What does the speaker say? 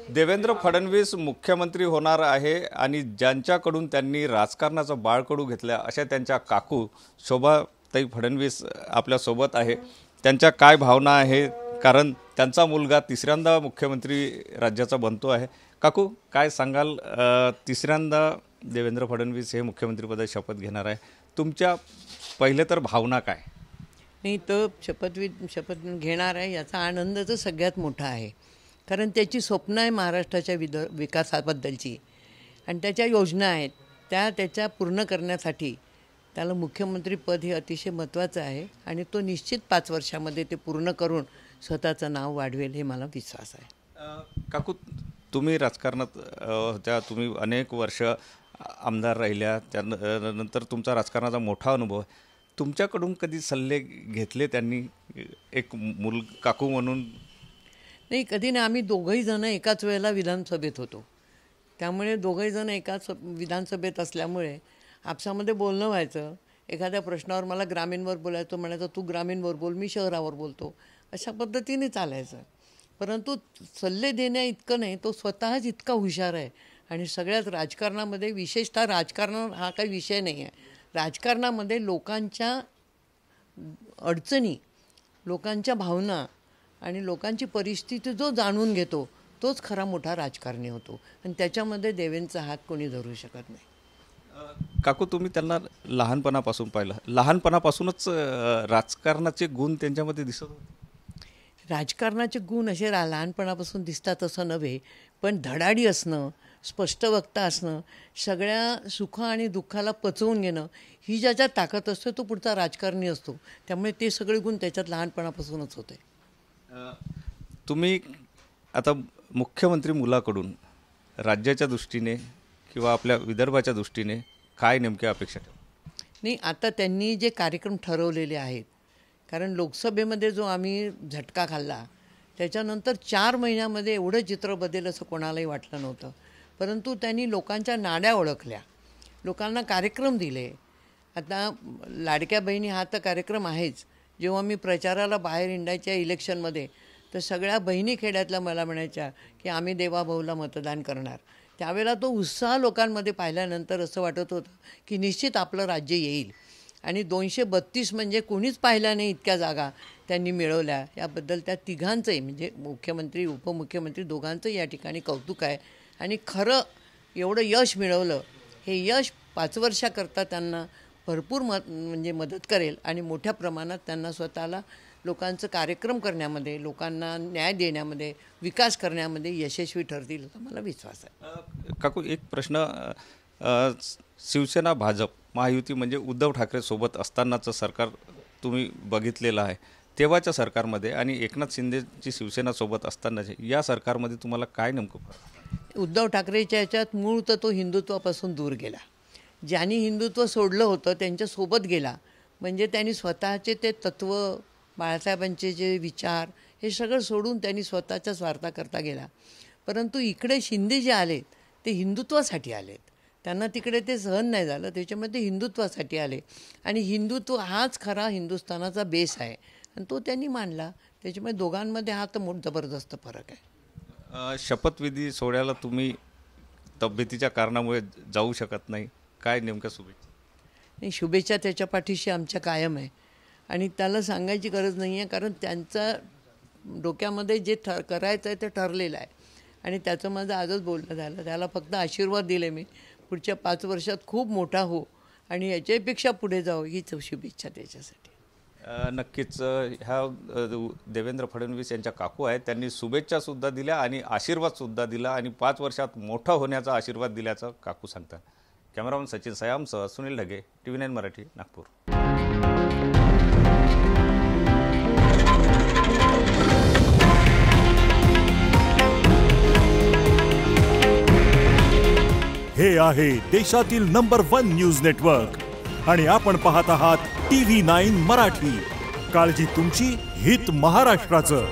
देवेंद्र फडणवीस मुख्यमंत्री होणार आहे आणि ज्यांच्याकडून त्यांनी राजकारणाचा बाळकडू घेतला अशा त्यांच्या काकू शोभाताई फडणवीस आपल्या सोबत आहे। त्यांच्या काय भावना आहे, कारण त्यांचा मुलगा तिसऱ्यांदा मुख्यमंत्री राज्याचा बनतो आहे। काकू काय सांगाल, तिसऱ्यांदा देवेंद्र फडणवीस हे मुख्यमंत्रीपदाची शपथ घेणार आहे, तुमच्या पहिले तर भावना काय? नाही, तो शपथ घेणार आहे याचा आनंद तर सगळ्यात मोठा आहे, कारण त्याची स्वप्न आहे महाराष्ट्राच्या विकासाबद्दलची आणि त्याच्या योजना आहेत त्याच्या पूर्ण करण्यासाठी त्याला मुख्यमंत्रीपद हे अतिशय महत्त्वाचं आहे आणि तो निश्चित 5 वर्षामध्ये ते पूर्ण करून स्वतःचं नाव वाढवेल हे मला विश्वास आहे। काकू, तुम्ही राजकारणात होत्या, तुम्ही अनेक वर्ष आमदार राहिल्या, त्यानंतर तुमचा राजकारणाचा मोठा अनुभव आहे। तुमच्याकडून कधी सल्ले घेतले त्यांनी एक काकू म्हणून? नाही, कधी नाही। आम्ही दोघंही जण एकाच वेळेला विधानसभेत होतो, त्यामुळे दोघंही जण एकाच विधानसभेत असल्यामुळे आपसामध्ये बोलणं व्हायचं। एखाद्या प्रश्नावर मला ग्रामीणवर बोलायचं, म्हणायचं तू ग्रामीणवर बोल, मी शहरावर बोलतो, अशा पद्धतीने चालायचं। परंतु सल्ले देण्या इतकं नाही, तो स्वतःच इतका हुशार आहे आणि सगळ्याच राजकारणामध्ये, विशेषतः राजकारण हा काही विषय नाही आहे, राजकारणामध्ये लोकांच्या अडचणी, लोकांच्या भावना आणि लोकांची परिस्थिती जो जाणून घेतो तोच खरा मोठा राजकारणी होतो आणि त्याच्यामध्ये देवेंचा हात कोणी धरू शकत नाही। काकू, तुम्ही त्यांना लहानपणापासून पाहिलं, लहानपणापासूनच राजकारणाचे गुण त्यांच्यामध्ये दिसत होते? राजकारणाचे गुण असे लहानपणापासून दिसतात असं नव्हे, पण धडाडी असणं, स्पष्ट वक्ता असणं, सगळ्या सुख आणि दुःखाला पचवून घेणं ही ज्याच्यात ताकद असते तो पुढचा राजकारणी असतो। त्यामुळे ते सगळे गुण त्याच्यात लहानपणापासूनच होते। तुम्ही आता मुख्यमंत्री मुलाकडून राज्याच्या दृष्टीने किंवा आपल्या विदर्भाच्या दृष्टीने काय नेमक्या अपेक्षा ठेवा? नाही, आता त्यांनी जे कार्यक्रम ठरवलेले आहेत, कारण लोकसभेमध्ये जो आम्ही झटका खाल्ला त्याच्यानंतर 4 महिन्यामध्ये एवढं चित्र बदलेल असं कोणालाही वाटलं नव्हतं, परंतु त्यांनी लोकांच्या नाड्या ओळखल्या, लोकांना कार्यक्रम दिले। आता लाडक्या बहिणी हा तर कार्यक्रम आहेच। जेव्हा मी प्रचाराला बाहेर हिंडायच्या इलेक्शनमध्ये तर सगळ्या बहिणी खेड्यातल्या मला म्हणायच्या की आम्ही देवाभाऊला मतदान करणार। त्यावेळेला तो उत्साह लोकांमध्ये पाहिल्यानंतर असं वाटत होतं की निश्चित आपलं राज्य येईल आणि 232 म्हणजे कोणीच पाहिल्या नाही इतक्या जागा त्यांनी मिळवल्या। याबद्दल त्या तिघांचंही, म्हणजे मुख्यमंत्री उपमुख्यमंत्री दोघांचंही या ठिकाणी कौतुक आहे आणि खरं एवढं यश मिळवलं हे यश 5 वर्षाकरता त्यांना भरपूर म्हणजे मदत करेल आणि मोठ्या प्रमाणात त्यांना स्वतःला लोकांचं कार्यक्रम करण्यामध्ये, लोकांना न्याय देण्यामध्ये, विकास करण्यामध्ये यशस्वी ठरतील असा मला विश्वास आहे। काकू, एक प्रश्न, शिवसेना भाजप महायुती म्हणजे उद्धव ठाकरे सोबत असतानाचं सरकार तुम्ही बघितलेलं आहे, तेव्हाच्या सरकारमध्ये आणि एकनाथ शिंदेची शिवसेना सोबत असतानाचे या सरकारमध्ये तुम्हाला काय नेमकं? उद्धव ठाकरेच्या याच्यात मूळ तर तो हिंदुत्वापासून दूर गेला। ज्यांनी हिंदुत्व सोडलं होतं त्यांच्यासोबत गेला, म्हणजे त्यांनी स्वतःचे ते तत्त्व, बाळासाहेबांचे जे विचार हे सगळं सोडून त्यांनी स्वतःच्या स्वार्थाकरता गेला। परंतु इकडे शिंदे जे आलेत ते हिंदुत्वासाठी आलेत, त्यांना तिकडे ते सहन नाही झालं, त्याच्यामध्ये हिंदुत्वासाठी आले आणि हिंदुत्व हाच खरा हिंदुस्थानाचा बेस आहे आणि तो त्यांनी मांडला। त्याच्यामुळे दोघांमध्ये हा तर जबरदस्त फरक आहे। शपथविधी सोहळ्याला तुम्ही तब्येतीच्या कारणामुळे जाऊ शकत नाही, काय नेमक्या शुभेच्छा? नाही, शुभेच्छा त्याच्या पाठीशी आमच्या कायम आहे आणि त्याला सांगायची गरज नाही आहे, कारण त्यांचा डोक्यामध्ये जे करायचं आहे ते ठरलेलं आहे आणि त्याचं माझं आजच बोलणं झालं। त्याला फक्त आशीर्वाद दिले मी, पुढच्या 5 वर्षात खूप मोठा हो आणि याच्यापेक्षा पुढे जाऊ हीच शुभेच्छा त्याच्यासाठी। नक्कीच ह्या देवेंद्र फडणवीस यांच्या काकू आहेत, त्यांनी शुभेच्छासुद्धा दिल्या आणि आशीर्वादसुद्धा दिला आणि 5 वर्षात मोठा होण्याचा आशीर्वाद दिल्याचं काकू सांगतात। कॅमेरामन सचिन सयामसह सुनील ढगे, TV9 मराठी, नागपूर। हे आहे देशातील नंबर 1 न्यूज नेटवर्क आणि आपण पाहत आहात TV9 मराठी। काळजी तुमची, हित महाराष्ट्राचं।